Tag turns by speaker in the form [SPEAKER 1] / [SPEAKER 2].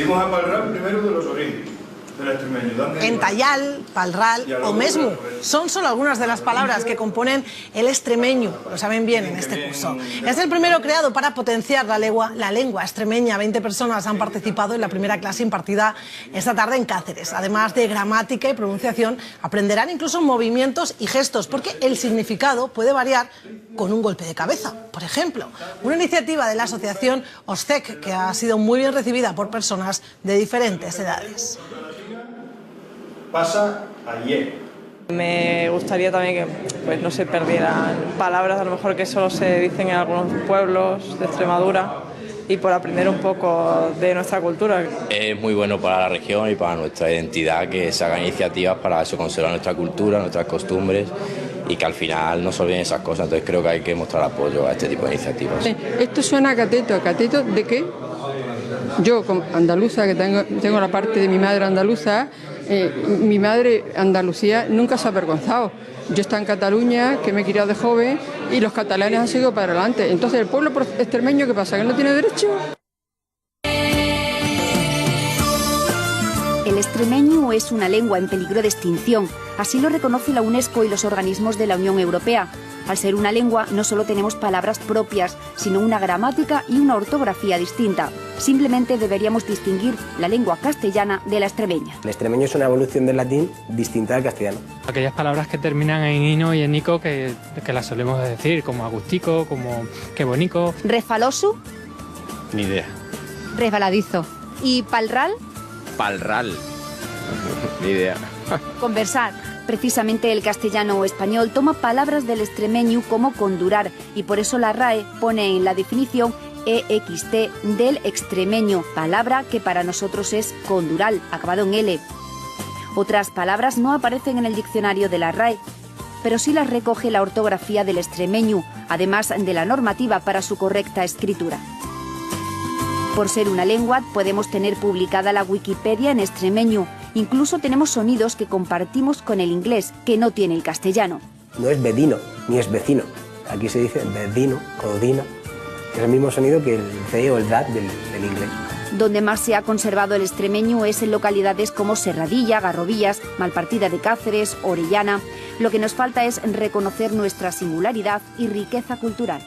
[SPEAKER 1] Imos a falar primero de los orígenes del extremeño.
[SPEAKER 2] Entallal, palral o mesmo son solo algunas de las palabras que componen el extremeño, lo saben bien en este curso. Es el primero creado para potenciar la lengua extremeña. 20 personas han participado en la primera clase impartida esta tarde en Cáceres. Además de gramática y pronunciación, aprenderán incluso movimientos y gestos, porque el significado puede variar con un golpe de cabeza. Por ejemplo, una iniciativa de la asociación OSCEC que ha sido muy bien recibida por personas de diferentes edades.
[SPEAKER 1] Pasa ayer.
[SPEAKER 3] Me gustaría también que pues, no se perdieran palabras a lo mejor que solo se dicen en algunos pueblos de Extremadura y por aprender un poco de nuestra cultura.
[SPEAKER 4] Es muy bueno para la región y para nuestra identidad que se hagan iniciativas para eso, conservar nuestra cultura, nuestras costumbres y que al final no se olviden esas cosas. Entonces creo que hay que mostrar apoyo a este tipo de iniciativas.
[SPEAKER 5] Esto suena a cateto. ¿Cateto de qué? Yo, como andaluza, que tengo la parte de mi madre andaluza, mi madre Andalucía nunca se ha avergonzado. Yo estoy en Cataluña, que me he criado de joven, y los catalanes han seguido para adelante. Entonces, ¿el pueblo extremeño qué pasa? ¿Que no tiene derecho?
[SPEAKER 6] El extremeño es una lengua en peligro de extinción. Así lo reconoce la UNESCO y los organismos de la Unión Europea. Al ser una lengua, no solo tenemos palabras propias, sino una gramática y una ortografía distinta. Simplemente deberíamos distinguir la lengua castellana de la extremeña.
[SPEAKER 7] El extremeño es una evolución del latín distinta al castellano.
[SPEAKER 8] Aquellas palabras que terminan en ino y en nico que las solemos decir, como agustico, como qué bonico.
[SPEAKER 6] ¿Refalosu?
[SPEAKER 4] Ni idea.
[SPEAKER 6] Resbaladizo. ¿Y palral?
[SPEAKER 4] Palral. Ni idea.
[SPEAKER 6] Conversar. Precisamente el castellano o español toma palabras del extremeño como condurar y por eso la RAE pone en la definición EXT del extremeño, palabra que para nosotros es condural, acabado en L. Otras palabras no aparecen en el diccionario de la RAE, pero sí las recoge la ortografía del extremeño, además de la normativa para su correcta escritura. Por ser una lengua, podemos tener publicada la Wikipedia en extremeño. Incluso tenemos sonidos que compartimos con el inglés, que no tiene el castellano.
[SPEAKER 7] No es vedino, ni es vecino. Aquí se dice vedino, codina. Es el mismo sonido que el C o el DAT del inglés.
[SPEAKER 6] Donde más se ha conservado el extremeño es en localidades como Serradilla, Garrovillas, Malpartida de Cáceres, Orellana. Lo que nos falta es reconocer nuestra singularidad y riqueza cultural.